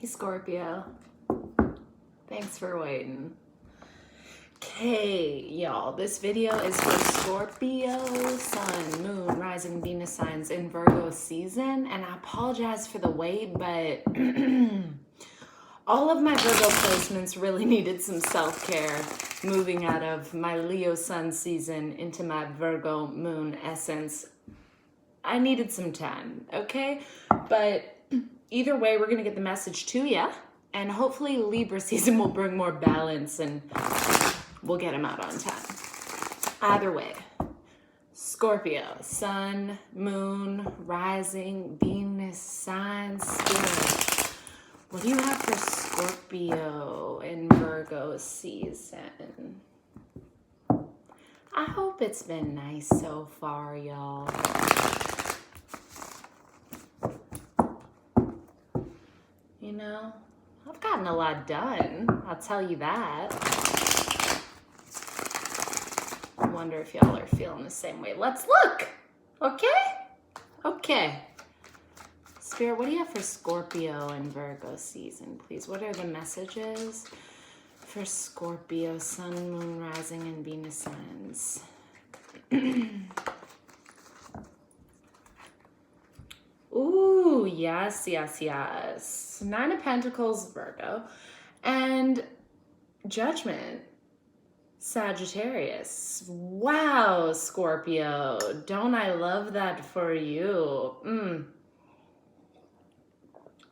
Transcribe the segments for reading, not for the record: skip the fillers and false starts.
Hey Scorpio, thanks for waiting. Okay, y'all, this video is for Scorpio Sun, Moon, Rising, Venus signs in Virgo season, and I apologize for the wait, but all of my Virgo placements really needed some self-care, moving out of my Leo Sun season into my Virgo Moon essence. I needed some time, okay? But either way, we're gonna get the message to you, and hopefully Libra season will bring more balance and we'll get them out on time. Either way, Scorpio, Sun, Moon, Rising, Venus, signs, Spirit. What do you have for Scorpio in Virgo season? I hope it's been nice so far, y'all. You know, I've gotten a lot done, I'll tell you that. I wonder if y'all are feeling the same way. Let's look, okay? Okay. Spirit, what do you have for Scorpio and Virgo season, please? What are the messages for Scorpio, Sun, Moon, Rising, and Venus signs? Ooh, yes, yes, yes. Nine of Pentacles, Virgo. And Judgment, Sagittarius. Wow, Scorpio. Don't I love that for you?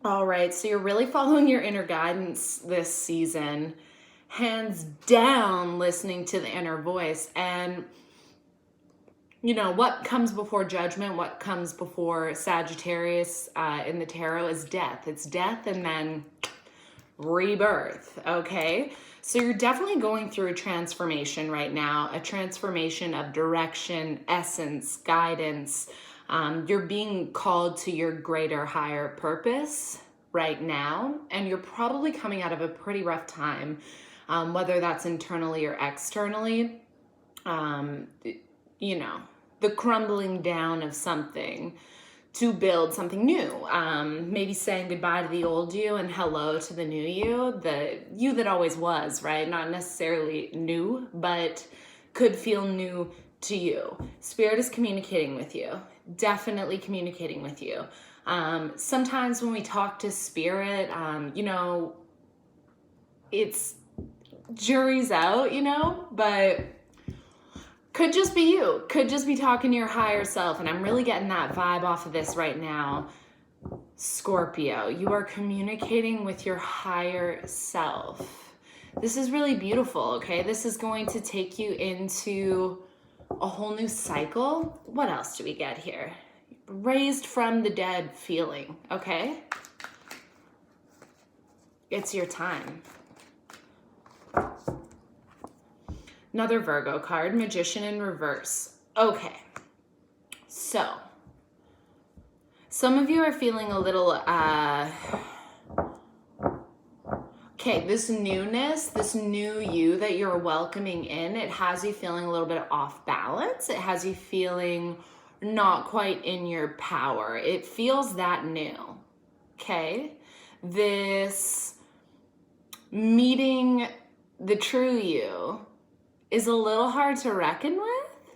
All right, so you're really following your inner guidance this season. Hands down, listening to the inner voice. And you know, what comes before Judgment, what comes before Sagittarius in the tarot is death. It's death and then rebirth, okay? So you're definitely going through a transformation right now, a transformation of direction, essence, guidance. You're being called to your greater, higher purpose right now, and you're probably coming out of a pretty rough time, whether that's internally or externally. You know, the crumbling down of something to build something new. Maybe saying goodbye to the old you and hello to the new you, the you that always was, right? Not necessarily new, but could feel new to you. Spirit is communicating with you, definitely communicating with you. Sometimes when we talk to Spirit, you know, it's jury's out, you know, but could just be you, could just be talking to your higher self. And I'm really getting that vibe off of this right now. Scorpio, you are communicating with your higher self. This is really beautiful, okay? This is going to take you into a whole new cycle. What else do we get here? Raised from the dead feeling, okay? It's your time. Another Virgo card, Magician in reverse. Okay, so some of you are feeling a little, okay, this newness, this new you that you're welcoming in, it has you feeling a little bit off balance. It has you feeling not quite in your power. It feels that new, okay? This meeting the true you is a little hard to reckon with.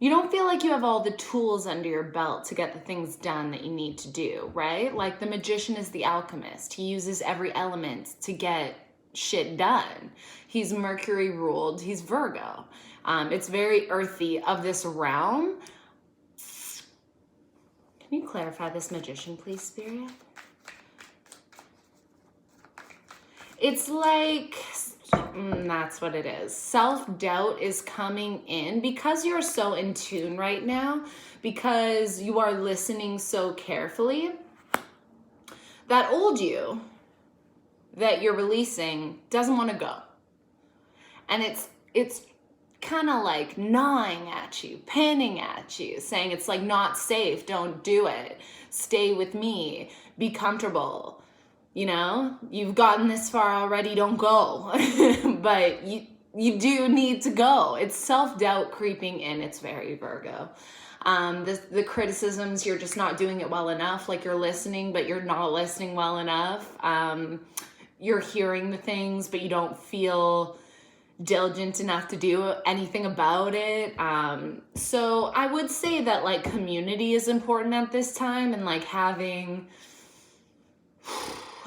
You don't feel like you have all the tools under your belt to get the things done that you need to do, right? Like the magician is the alchemist. He uses every element to get shit done. He's Mercury ruled, he's Virgo. It's very earthy of this realm. Can you clarify this magician, please, Spirit? It's like, that's what it is. Self-doubt is coming in because you're so in tune right now, because you are listening so carefully. That old you that you're releasing doesn't want to go. And it's kind of like gnawing at you, pinning at you, saying it's like not safe, don't do it, stay with me, be comfortable. You know, you've gotten this far already, don't go. But you do need to go. It's self-doubt creeping in. It's very Virgo. The criticisms, you're just not doing it well enough. Like, you're listening, but you're not listening well enough. You're hearing the things, but you don't feel diligent enough to do anything about it. So I would say that, like, community is important at this time, and like having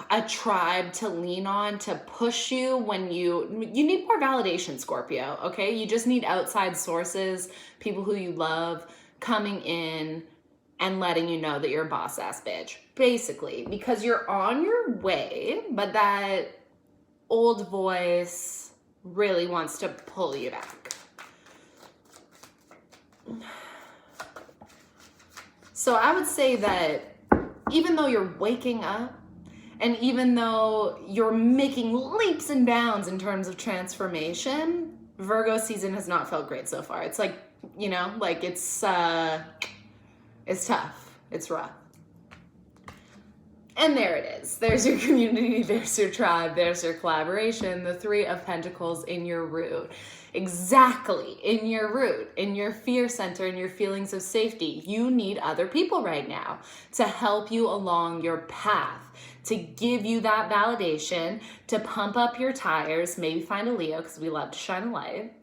a tribe to lean on to push you when you need more validation, Scorpio, okay? You just need outside sources, people who you love coming in and letting you know that you're a boss ass bitch, basically, because you're on your way, but that old voice really wants to pull you back. So I would say that even though you're waking up, and even though you're making leaps and bounds in terms of transformation, Virgo season has not felt great so far. It's like, you know, like it's tough. It's rough. And there it is. There's your community, there's your tribe, there's your collaboration, the Three of Pentacles in your root. Exactly, in your root, in your fear center, in your feelings of safety. You need other people right now to help you along your path, to give you that validation, to pump up your tires, maybe find a Leo, because we love to shine a light.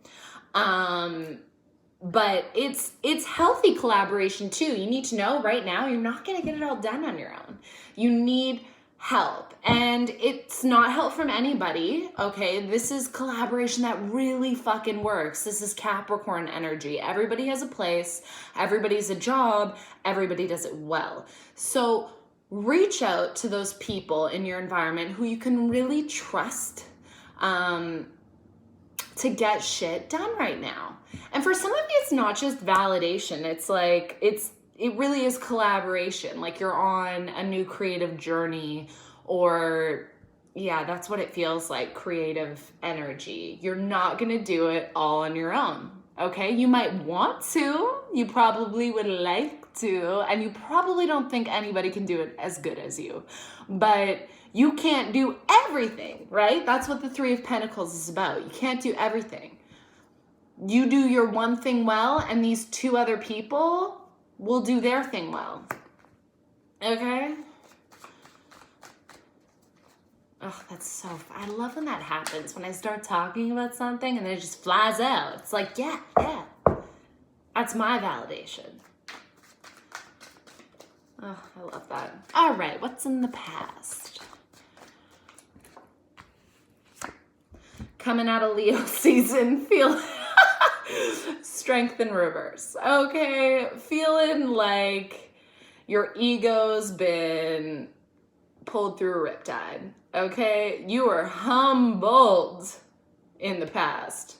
But it's healthy collaboration too. You need to know right now you're not going to get it all done on your own. You need help, and it's not help from anybody, okay? This is collaboration that really fucking works. This is Capricorn energy. Everybody has a place, everybody's a job, everybody does it well. So reach out to those people in your environment who you can really trust to get shit done right now. And for some of you, it's not just validation. It's like, it really is collaboration. Like, you're on a new creative journey, or yeah, that's what it feels like, creative energy. You're not going to do it all on your own. Okay. You might want to, you probably would like to, and you probably don't think anybody can do it as good as you, but you can't do everything, right? That's what the Three of Pentacles is about. You can't do everything. You do your one thing well, and these two other people will do their thing well. Okay? Oh, that's so fun. I love when that happens, when I start talking about something and then it just flies out. It's like, yeah. That's my validation. Oh, I love that. All right, what's in the past? Coming out of Leo season, feel strength in reverse. Okay, feeling like your ego's been pulled through a riptide. Okay, you are humbled in the past.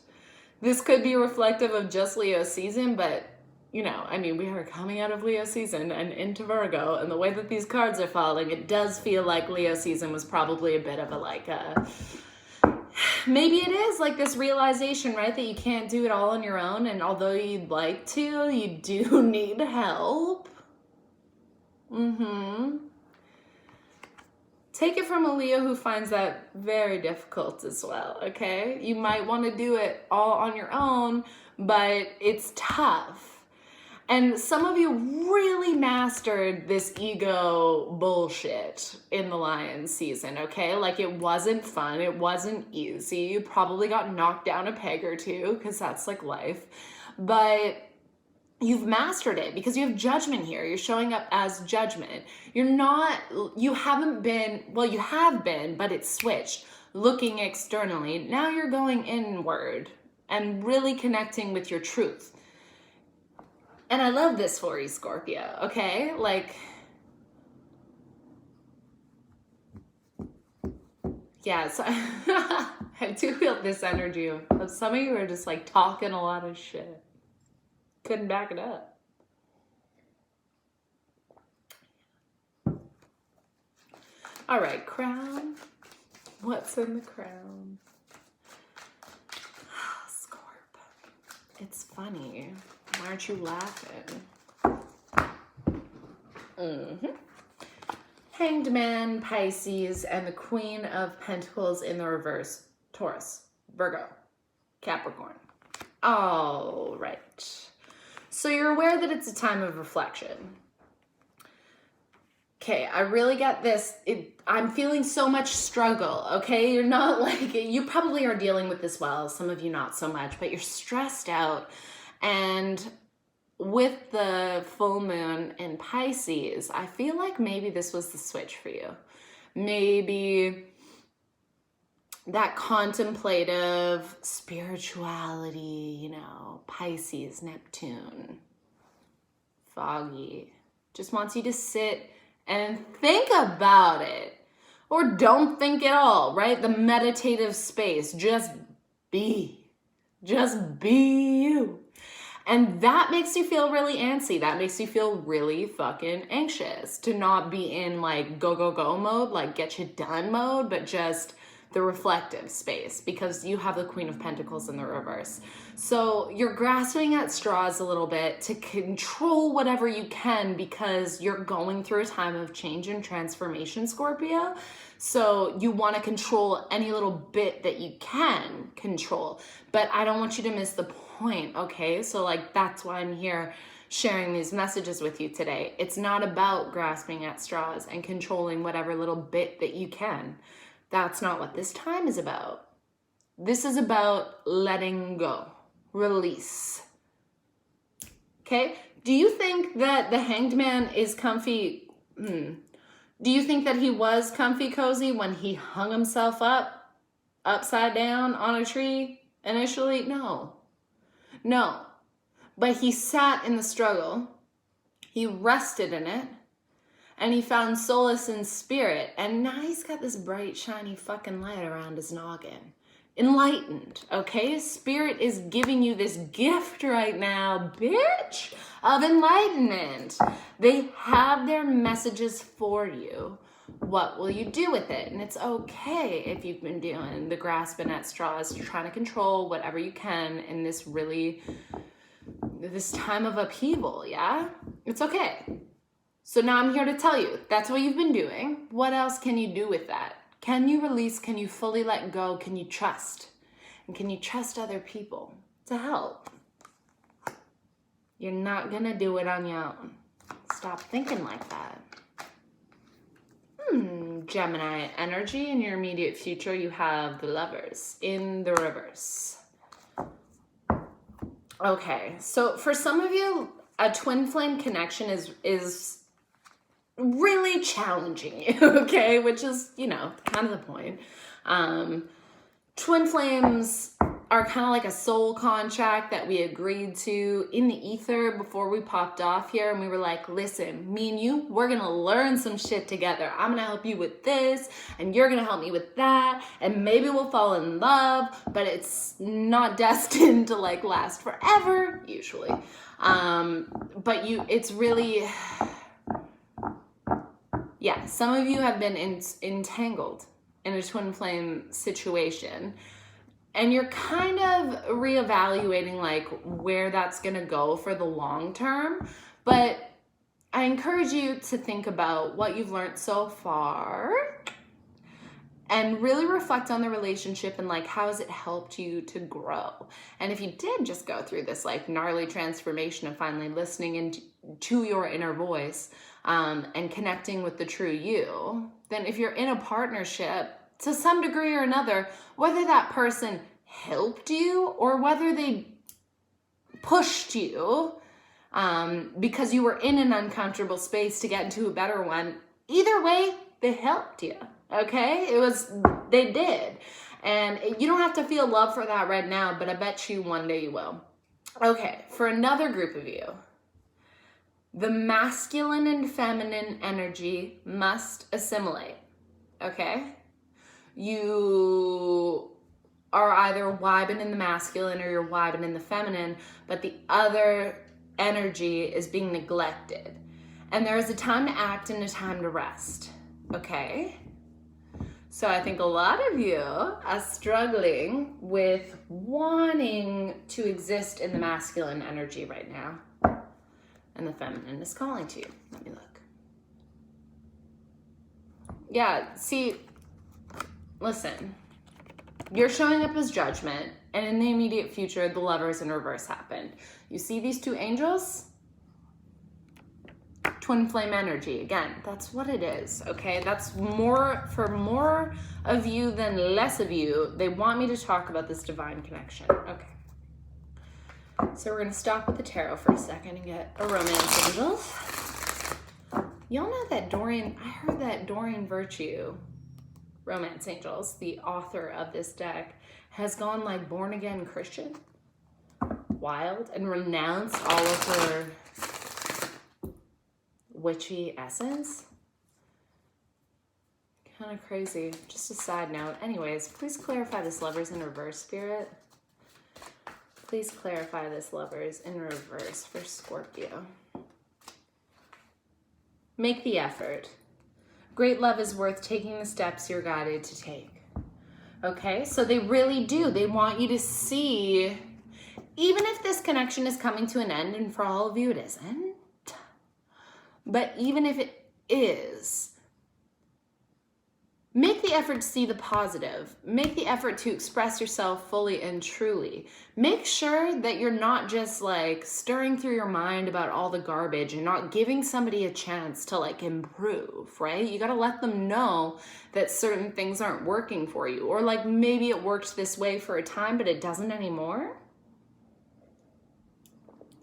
This could be reflective of just Leo season, but you know, I mean, we are coming out of Leo season and into Virgo, and the way that these cards are falling, it does feel like Leo season was probably a bit of a maybe it is like this realization, right, that you can't do it all on your own, and although you'd like to, you do need help. Take it from a Leo who finds that very difficult as well, okay? You might want to do it all on your own, but it's tough. And some of you really mastered this ego bullshit in the Lion season, okay? Like, it wasn't fun, it wasn't easy. You probably got knocked down a peg or two, because that's like life. But you've mastered it because you have judgment here. You're showing up as judgment. You have been, but it's switched. Looking externally. Now you're going inward and really connecting with your truth. And I love this for you, Scorpio, okay? Like, yeah, so I do feel this energy of some of you are just like talking a lot of shit. Couldn't back it up. All right, crown. What's in the crown? Scorp. It's funny. Why aren't you laughing? Hanged Man, Pisces, and the Queen of Pentacles in the reverse. Taurus, Virgo, Capricorn. All right. So you're aware that it's a time of reflection. Okay, I really get this. I'm feeling so much struggle, okay? You're not like, you probably are dealing with this well, some of you not so much, but you're stressed out. And with the full moon in Pisces, I feel like maybe this was the switch for you. Maybe that contemplative spirituality, you know, Pisces, Neptune, foggy, just wants you to sit and think about it. Or don't think at all, right? The meditative space, just be you. And that makes you feel really antsy. That makes you feel really fucking anxious to not be in like go, go, go mode, like get you done mode, but just the reflective space, because you have the Queen of Pentacles in the reverse. So you're grasping at straws a little bit to control whatever you can, because you're going through a time of change and transformation, Scorpio. So you want to control any little bit that you can control, but I don't want you to miss the point, okay? So like, that's why I'm here sharing these messages with you today. It's not about grasping at straws and controlling whatever little bit that you can. That's not what this time is about. This is about letting go, release. Okay? Do you think that the Hanged Man is comfy? Do you think that he was comfy cozy when he hung himself up, upside down on a tree initially? No. But he sat in the struggle. He rested in it. And he found solace in spirit. And now he's got this bright, shiny fucking light around his noggin. Enlightened, okay? Spirit is giving you this gift right now, bitch, of enlightenment. They have their messages for you. What will you do with it? And it's okay if you've been doing the grasping at straws. You're trying to control whatever you can in this time of upheaval, yeah? It's okay. So now I'm here to tell you, that's what you've been doing. What else can you do with that? Can you release? Can you fully let go? Can you trust? And can you trust other people to help? You're not gonna do it on your own. Stop thinking like that. Gemini energy. In your immediate future, you have the Lovers in the reverse. Okay, so for some of you, a twin flame connection is really challenging you, okay? Which is, you know, kind of the point. Twin flames are kind of like a soul contract that we agreed to in the ether before we popped off here. And we were like, listen, me and you, we're going to learn some shit together. I'm going to help you with this and you're going to help me with that. And maybe we'll fall in love, but it's not destined to like last forever, usually. But it's really... Yeah, some of you have been entangled in a twin flame situation, and you're kind of reevaluating like where that's going to go for the long term. But I encourage you to think about what you've learned so far and really reflect on the relationship and like how has it helped you to grow. And if you did just go through this like gnarly transformation of finally listening to your inner voice, and connecting with the true you, then if you're in a partnership to some degree or another, whether that person helped you or whether they pushed you because you were in an uncomfortable space to get into a better one, either way, they helped you, okay? They did. And you don't have to feel love for that right now, but I bet you one day you will. Okay, for another group of you, the masculine and feminine energy must assimilate, okay? You are either vibing in the masculine or you're vibing in the feminine, but the other energy is being neglected. And there is a time to act and a time to rest, okay? So I think a lot of you are struggling with wanting to exist in the masculine energy right now. And the feminine is calling to you. Let me look. Yeah, see, listen. You're showing up as judgment And in the immediate future, the Lovers in reverse happened. You see these two angels? Twin flame energy. Again, that's what it is, okay? That's more for more of you than less of you. They want me to talk about this divine connection. Okay. So we're going to stop with the tarot for a second and get a romance angel. Y'all know that I heard that Doreen Virtue, Romance Angels, the author of this deck, has gone like born again Christian, wild, and renounced all of her witchy essence. Kind of crazy. Just a side note. Anyways, please clarify this Lovers in reverse, Spirit. Please clarify this Lovers in reverse for Scorpio. Make the effort. Great love is worth taking the steps you're guided to take. Okay, so they really do. They want you to see, even if this connection is coming to an end, and for all of you it isn't, but even if it is, make the effort to see the positive. Make the effort to express yourself fully and truly. Make sure that you're not just like stirring through your mind about all the garbage and not giving somebody a chance to like improve, right? You got to let them know that certain things aren't working for you, or like maybe it worked this way for a time, but it doesn't anymore.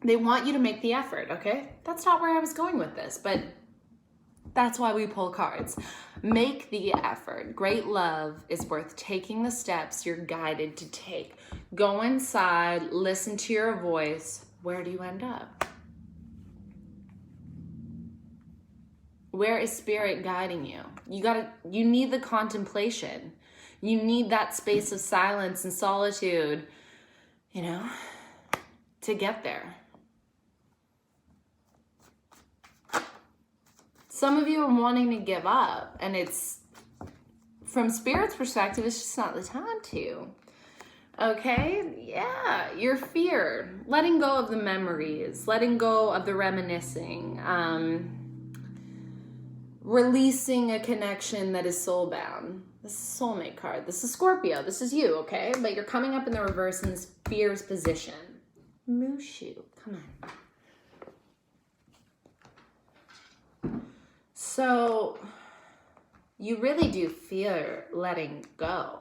They want you to make the effort, okay? That's not where I was going with this, but that's why we pull cards. Make the effort. Great love is worth taking the steps you're guided to take. Go inside, listen to your voice. Where do you end up? Where is Spirit guiding you? You need the contemplation. You need that space of silence and solitude, you know, to get there. Some of you are wanting to give up, and it's, from Spirit's perspective, it's just not the time to. Okay? Yeah, your fear. Letting go of the memories, letting go of the reminiscing, releasing a connection that is soul-bound. This is soulmate card. This is Scorpio. This is you, okay? But you're coming up in the reverse in this fear's position. Mushu, come on. So you really do fear letting go.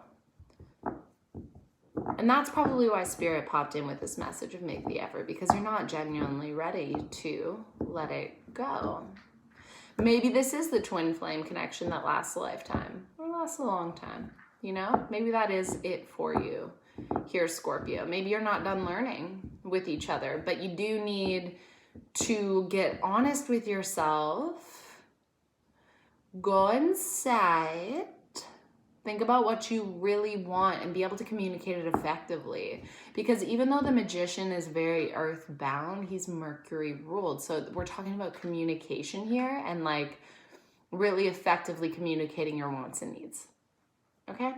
And that's probably why Spirit popped in with this message of make the effort, because you're not genuinely ready to let it go. Maybe this is the twin flame connection that lasts a lifetime or lasts a long time. You know, maybe that is it for you here, Scorpio. Maybe you're not done learning with each other, but you do need to get honest with yourself. Go inside, think about what you really want, and be able to communicate it effectively. Because even though the Magician is very earthbound, he's Mercury ruled. So we're talking about communication here and like really effectively communicating your wants and needs. Okay?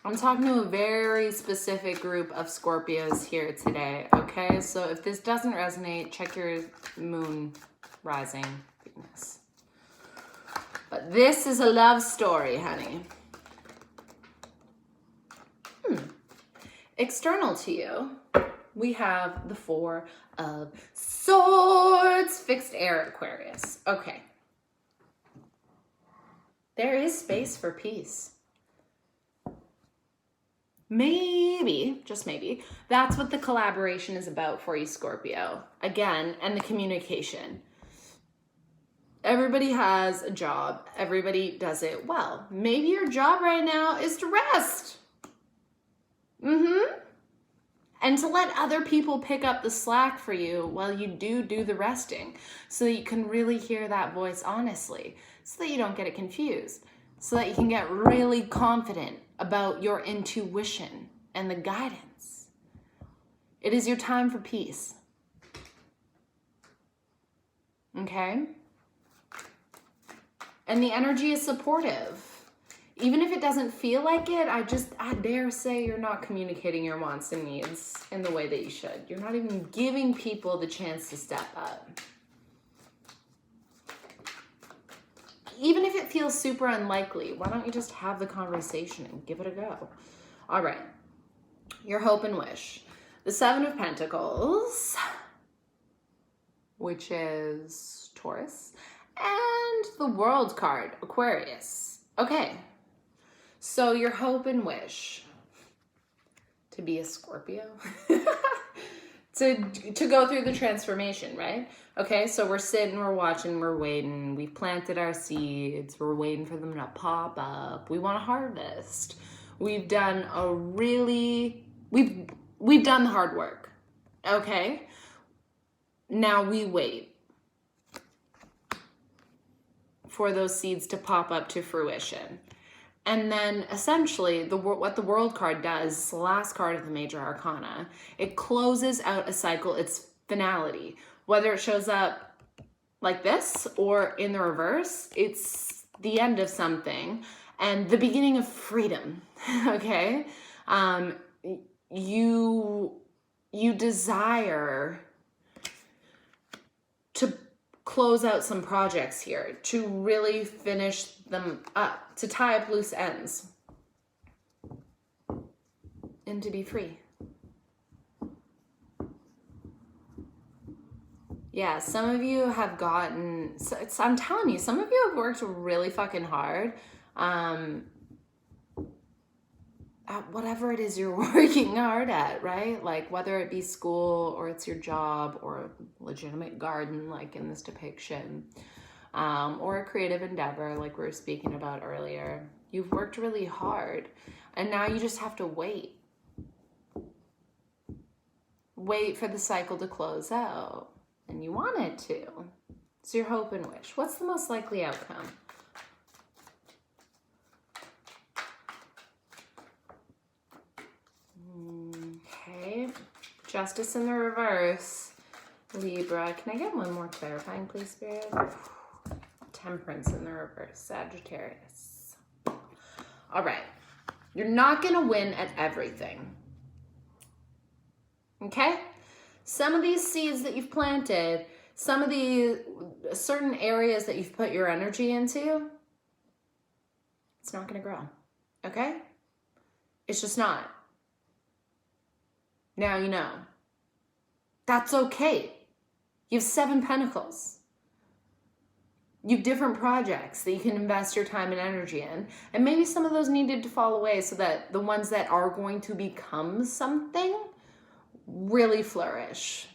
I'm talking to a very specific group of Scorpios here today, okay? So if this doesn't resonate, check your moon rising Venus. But this is a love story, honey. External to you, we have the Four of Swords, fixed air Aquarius. Okay. There is space for peace. Maybe, just maybe, that's what the collaboration is about for you, Scorpio. Again, and the communication. Everybody has a job. Everybody does it well. Maybe your job right now is to rest. And to let other people pick up the slack for you while you do the resting, so that you can really hear that voice honestly, so that you don't get it confused, so that you can get really confident about your intuition and the guidance. It is your time for peace. Okay? And the energy is supportive. even if it doesn't feel like it, I dare say you're not communicating your wants and needs in the way that you should. You're not even giving people the chance to step up. Even if it feels super unlikely, why don't you just have the conversation and give it a go? All right, your hope and wish. The Seven of Pentacles, which is Taurus, and the World card, Aquarius. Okay, so your hope and wish to be a Scorpio, to go through the transformation, right? Okay, so we're sitting, we're watching, we're waiting. We've planted our seeds. We're waiting for them to pop up. We want to harvest. We've done we've done the hard work. Okay, now we wait for those seeds to pop up to fruition. And then essentially what the World card does, is the last card of the major arcana. It closes out a cycle, its finality. Whether it shows up like this or in the reverse, it's the end of something and the beginning of freedom, okay? You desire to close out some projects here, to really finish them up, to tie up loose ends, and to be free. Yeah, some of you have gotten, I'm telling you, some of you have worked really fucking hard at whatever it is you're working hard at, right? Like whether it be school or it's your job or a legitimate garden, like in this depiction, or a creative endeavor like we were speaking about earlier. You've worked really hard and now you just have to wait. Wait for the cycle to close out. And you want it to. It's your hope and wish. What's the most likely outcome? Okay. Justice in the reverse. Libra. Can I get one more clarifying, please, Spirit? Temperance in the reverse. Sagittarius. All right. You're not going to win at everything. Okay? Some of these seeds that you've planted, some of the certain areas that you've put your energy into, it's not going to grow. Okay? It's just not. Now you know. That's okay. You have 7 pentacles. You have different projects that you can invest your time and energy in. And maybe some of those needed to fall away so that the ones that are going to become something really flourish.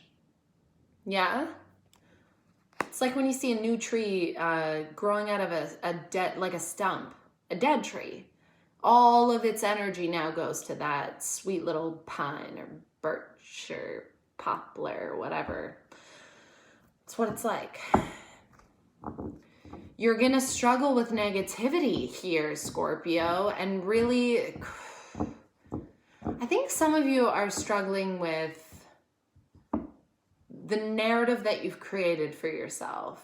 Yeah? It's like when you see a new tree growing out of a dead, like a stump, a dead tree. All of its energy now goes to that sweet little pine or birch or poplar or whatever. It's what it's like. You're gonna struggle with negativity here, Scorpio, and really, I think some of you are struggling with the narrative that you've created for yourself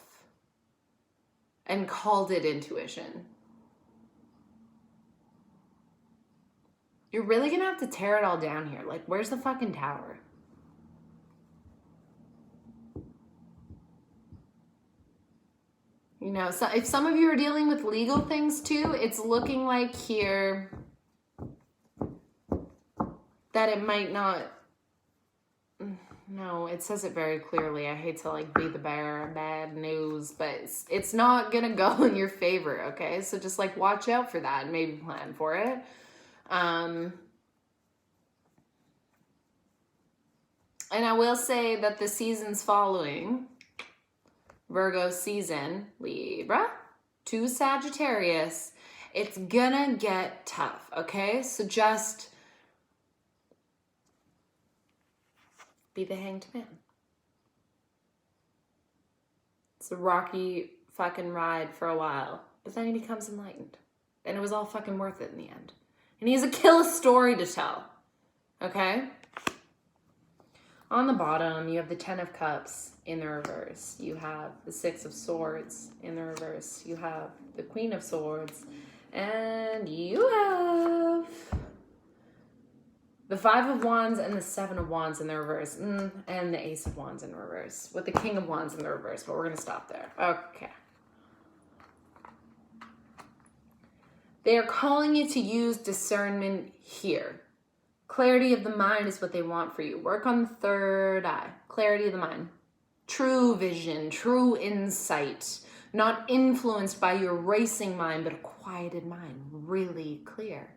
and called it intuition. You're really gonna have to tear it all down here. Like, where's the fucking tower? You know, so if some of you are dealing with legal things too, it's looking like here that it might not, no, it says it very clearly. I hate to like be the bearer of bad news, but it's not gonna go in your favor, okay? So just like watch out for that and maybe plan for it. And I will say that the seasons following, Virgo season, Libra to Sagittarius, it's gonna get tough, okay? So just be the hanged man. It's a rocky fucking ride for a while, but then he becomes enlightened. And it was all fucking worth it in the end. And he has a killer story to tell, okay? On the bottom, you have the 10 of Cups in the reverse. You have the 6 of Swords in the reverse. You have the Queen of Swords And you have the Five of Wands and the Seven of Wands in the reverse, and the Ace of Wands in reverse, with the King of Wands in the reverse, but we're going to stop there. Okay. They are calling you to use discernment here. Clarity of the mind is what they want for you. Work on the third eye. Clarity of the mind. True vision, true insight. Not influenced by your racing mind, but a quieted mind. Really clear.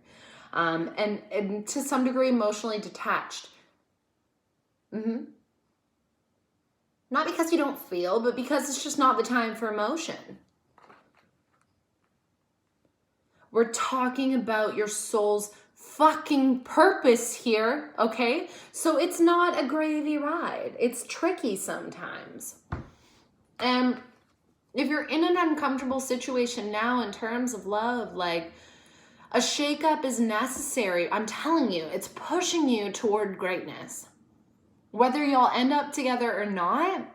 And to some degree, emotionally detached. Not because you don't feel, but because it's just not the time for emotion. We're talking about your soul's fucking purpose here, okay? So it's not a gravy ride. It's tricky sometimes. And if you're in an uncomfortable situation now in terms of love, like, a shakeup is necessary. I'm telling you, it's pushing you toward greatness. Whether y'all end up together or not,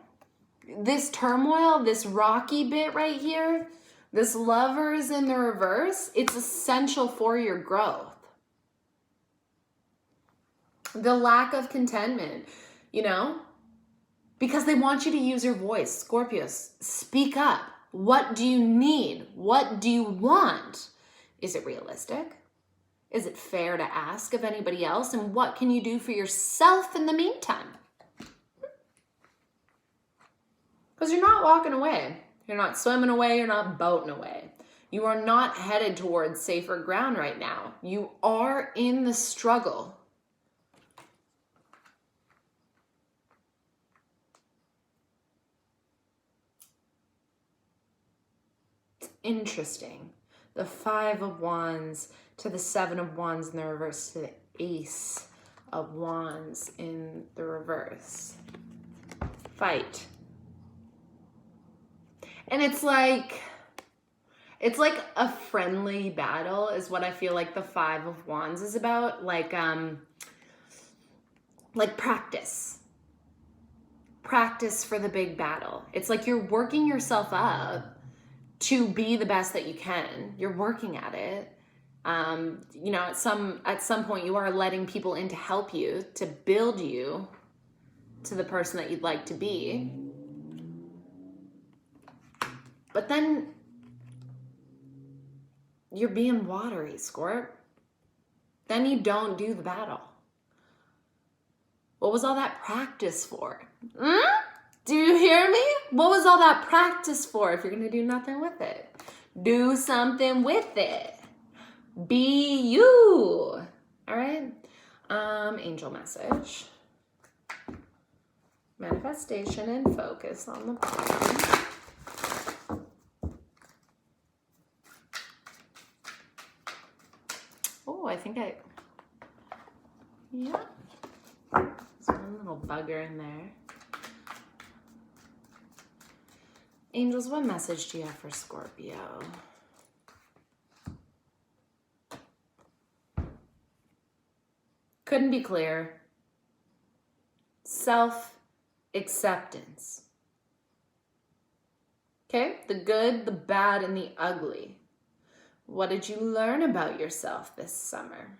this turmoil, this rocky bit right here, this Lovers in the reverse, it's essential for your growth. The lack of contentment, you know, because they want you to use your voice. Scorpios, speak up. What do you need? What do you want? Is it realistic? Is it fair to ask of anybody else? And what can you do for yourself in the meantime? Because you're not walking away. You're not swimming away. You're not boating away. You are not headed towards safer ground right now. You are in the struggle. It's interesting. The Five of Wands to the Seven of Wands in the reverse to the Ace of Wands in the reverse. Fight. And it's like a friendly battle is what I feel like the Five of Wands is about. Like practice. Practice for the big battle. It's like you're working yourself up to be the best that you can. You're working at it. You know, at some point you are letting people in to help you, to build you to the person that you'd like to be. But then you're being watery, Scorp. Then you don't do the battle. What was all that practice for? Do you hear me? What was all that practice for if you're going to do nothing with it? Do something with it. Be you. All right? Angel message. Manifestation and focus on the bottom. Oh, I think yeah. There's one little bugger in there. Angels, what message do you have for Scorpio? Couldn't be clearer. Self-acceptance. Okay? The good, the bad, and the ugly. What did you learn about yourself this summer?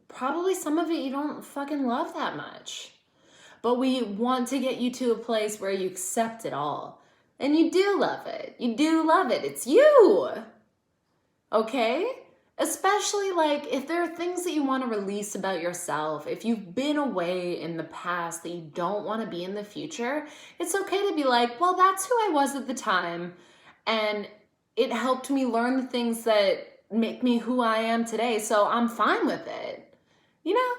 Probably some of it you don't fucking love that much. But we want to get you to a place where you accept it all. And you do love it. You do love it. It's you. Okay? Especially like if there are things that you want to release about yourself, if you've been away in the past that you don't want to be in the future, it's okay to be like, well, that's who I was at the time. And it helped me learn the things that make me who I am today. So I'm fine with it. You know,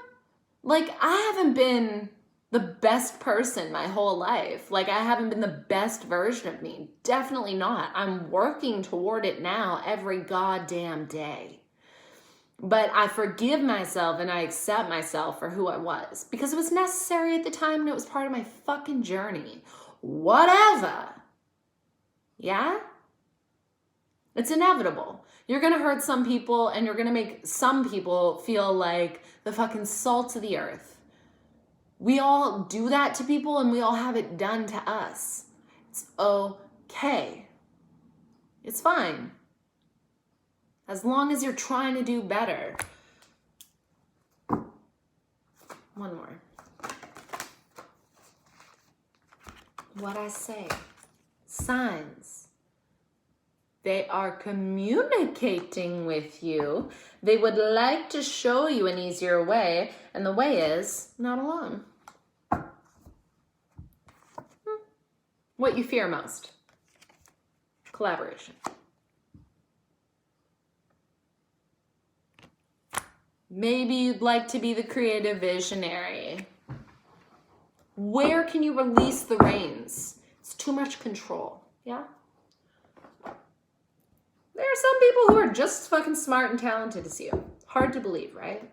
like I haven't been the best person my whole life. Like I haven't been the best version of me. Definitely not. I'm working toward it now every goddamn day. But I forgive myself and I accept myself for who I was because it was necessary at the time and it was part of my fucking journey. Whatever. Yeah? It's inevitable. You're going to hurt some people and you're going to make some people feel like the fucking salt of the earth. We all do that to people and we all have it done to us. It's okay. It's fine. As long as you're trying to do better. One more. What I say. Signs. They are communicating with you. They would like to show you an easier way, and the way is not alone. What you fear most? Collaboration. Maybe you'd like to be the creative visionary. Where can you release the reins? It's too much control, yeah? There are some people who are just as fucking smart and talented as you. Hard to believe, right?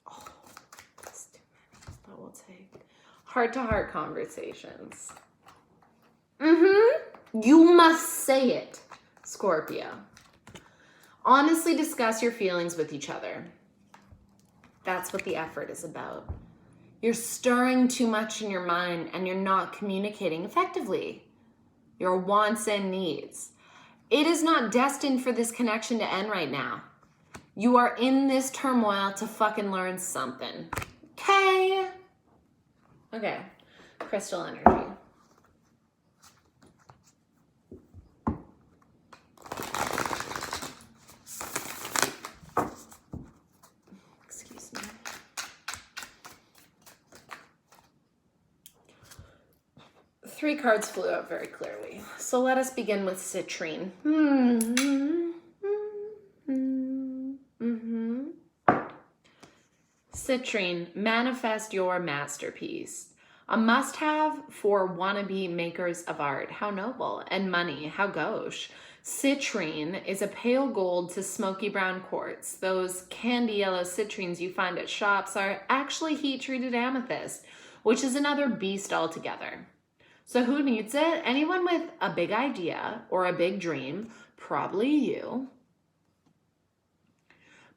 Oh, that's too many. That will take. Heart-to-heart conversations. You must say it, Scorpio. Honestly discuss your feelings with each other. That's what the effort is about. You're stirring too much in your mind and you're not communicating effectively. Your wants and needs. It is not destined for this connection to end right now. You are in this turmoil to fucking learn something. Okay? Okay. Crystal energy. Excuse me. Three cards flew out very clearly. So let us begin with citrine. Citrine, manifest your masterpiece. A must-have for wannabe makers of art. How noble. And money. How gauche. Citrine is a pale gold to smoky brown quartz. Those candy yellow citrines you find at shops are actually heat-treated amethyst, which is another beast altogether. So who needs it? Anyone with a big idea or a big dream, probably you.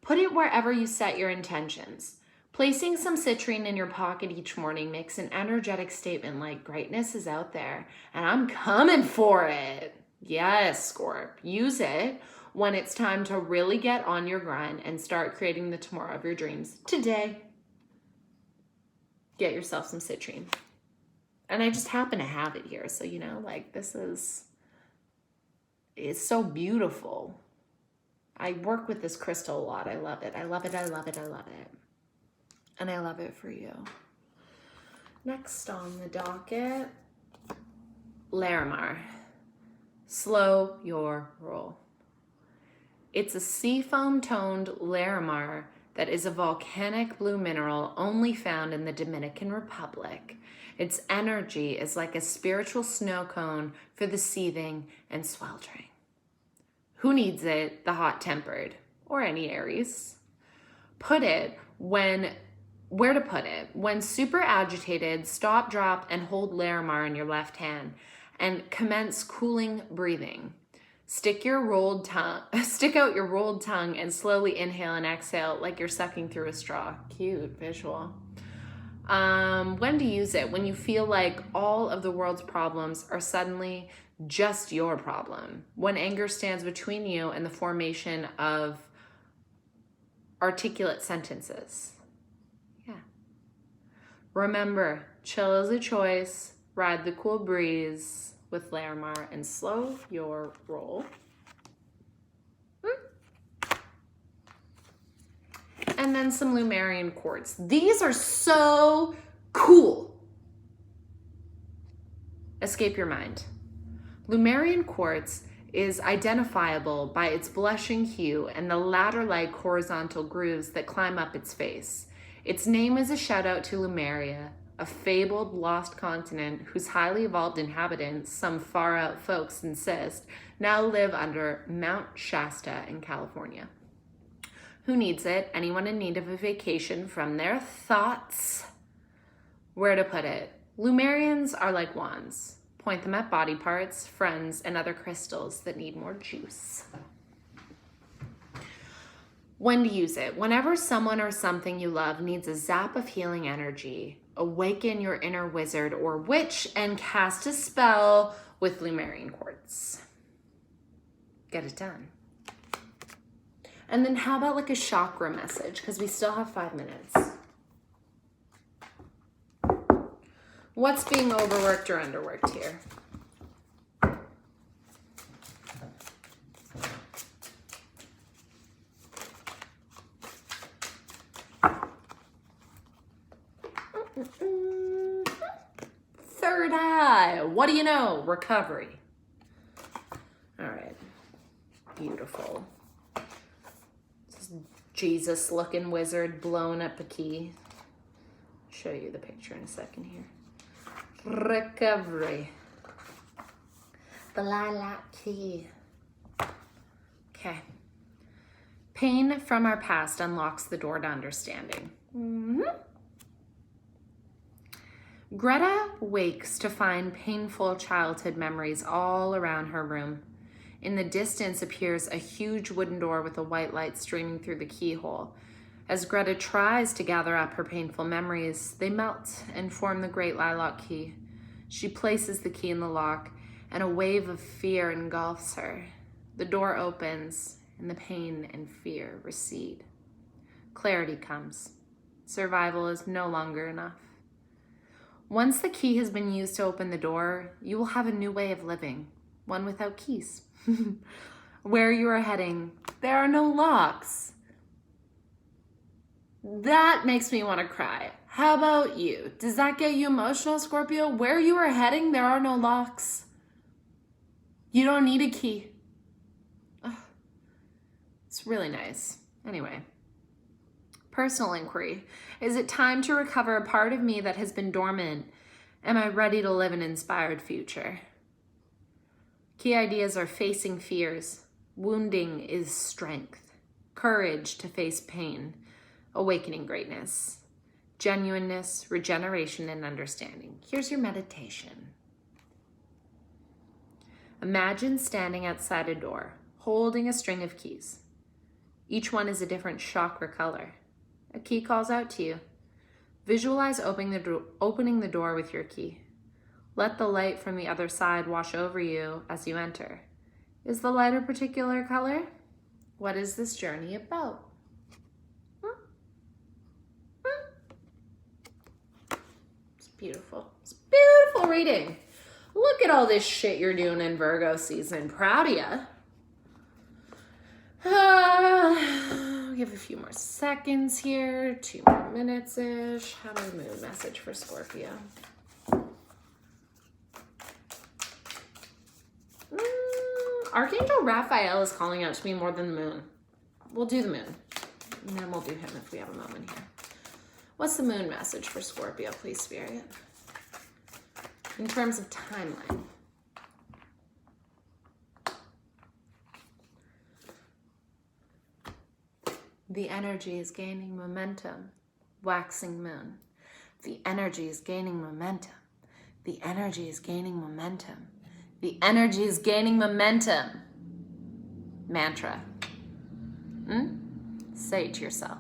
Put it wherever you set your intentions. Placing some citrine in your pocket each morning makes an energetic statement like greatness is out there and I'm coming for it. Yes, Scorp. Use it when it's time to really get on your grind and start creating the tomorrow of your dreams today. Get yourself some citrine. And I just happen to have it here. So, you know, like it's so beautiful. I work with this crystal a lot. I love it. I love it. I love it. I love it. And I love it for you. Next on the docket, Larimar. Slow your roll. It's a seafoam toned Larimar that is a volcanic blue mineral only found in the Dominican Republic. Its energy is like a spiritual snow cone for the seething and sweltering. Who needs it? The hot-tempered, or any Aries. Where to put it? When super agitated, stop, drop, and hold Larimar in your left hand and commence cooling breathing. Stick out your rolled tongue and slowly inhale and exhale like you're sucking through a straw. Cute visual. When to use it? When you feel like all of the world's problems are suddenly just your problem. When anger stands between you and the formation of articulate sentences. Yeah. Remember, chill is a choice. Ride the cool breeze with Larimar and slow your roll. And then some Lumerian quartz. These are so cool. Escape your mind. Lumerian quartz is identifiable by its blushing hue and the ladder-like horizontal grooves that climb up its face. Its name is a shout out to Lemuria, a fabled lost continent whose highly evolved inhabitants, some far out folks insist, now live under Mount Shasta in California. Who needs it? Anyone in need of a vacation from their thoughts? Where to put it? Lumerians are like wands. Point them at body parts, friends, and other crystals that need more juice. When to use it. Whenever someone or something you love needs a zap of healing energy, awaken your inner wizard or witch and cast a spell with Lumerian quartz. Get it done. And then how about like a chakra message? Because we still have 5 minutes. What's being overworked or underworked here? Third eye. What do you know? Recovery. All right. Beautiful. Jesus looking wizard blowing up a key. Show you the picture in a second here. Recovery. The lilac key. Okay. Pain from our past unlocks the door to understanding. Greta wakes to find painful childhood memories all around her room. In the distance appears a huge wooden door with a white light streaming through the keyhole. As Greta tries to gather up her painful memories, they melt and form the great lilac key. She places the key in the lock, and a wave of fear engulfs her. The door opens, and the pain and fear recede. Clarity comes. Survival is no longer enough. Once the key has been used to open the door, you will have a new way of living, one without keys. Where you are heading, there are no locks. That makes me want to cry. How about you? Does that get you emotional, Scorpio? Where you are heading, there are no locks. You don't need a key. Ugh. It's really nice. Anyway. Personal inquiry. Is it time to recover a part of me that has been dormant? Am I ready to live an inspired future? Key ideas are facing fears. Wounding is strength. Courage to face pain. Awakening greatness. Genuineness, regeneration, and understanding. Here's your meditation. Imagine standing outside a door, holding a string of keys. Each one is a different chakra color. A key calls out to you. Visualize opening the door with your key. Let the light from the other side wash over you as you enter. Is the light a particular color? What is this journey about? It's beautiful. It's beautiful reading. Look at all this shit you're doing in Virgo season. Proud of ya. Give a few more seconds here. 2 more minutes-ish. How do we move? Message for Scorpio. Archangel Raphael is calling out to me more than the moon. We'll do the moon. And then we'll do him if we have a moment here. What's the moon message for Scorpio, please, Spirit? In terms of timeline. The energy is gaining momentum. Waxing moon. The energy is gaining momentum. The energy is gaining momentum. The energy is gaining momentum. Mantra. Say it to yourself.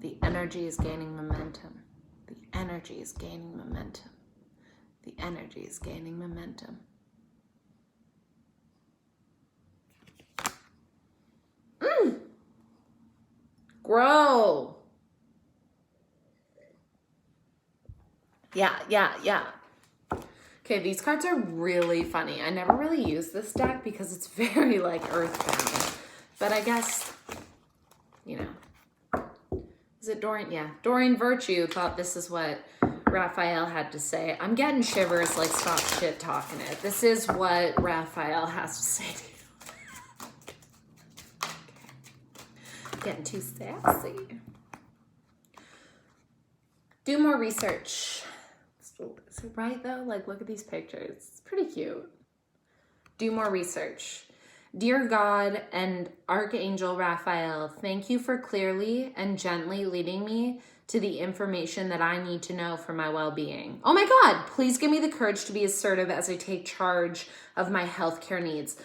The energy is gaining momentum. The energy is gaining momentum. The energy is gaining momentum. Grow. Yeah. Okay, these cards are really funny. I never really use this deck because it's very like earthbound. But I guess, you know. Is it Doreen? Yeah. Doreen Virtue thought this is what Raphael had to say. I'm getting shivers, like stop shit talking it. This is what Raphael has to say to you. Getting too sassy. Do more research. Is it right though? Like, look at these pictures. It's pretty cute. Do more research. Dear God and Archangel Raphael, thank you for clearly and gently leading me to the information that I need to know for my well-being. Oh my God, please give me the courage to be assertive as I take charge of my healthcare needs.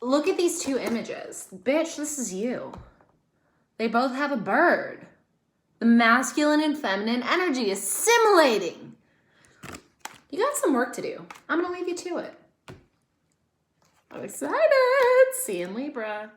Look at these two images. Bitch, this is you. They both have a bird. The masculine and feminine energy is assimilating. You got some work to do. I'm going to leave you to it. I'm excited. See you in Libra.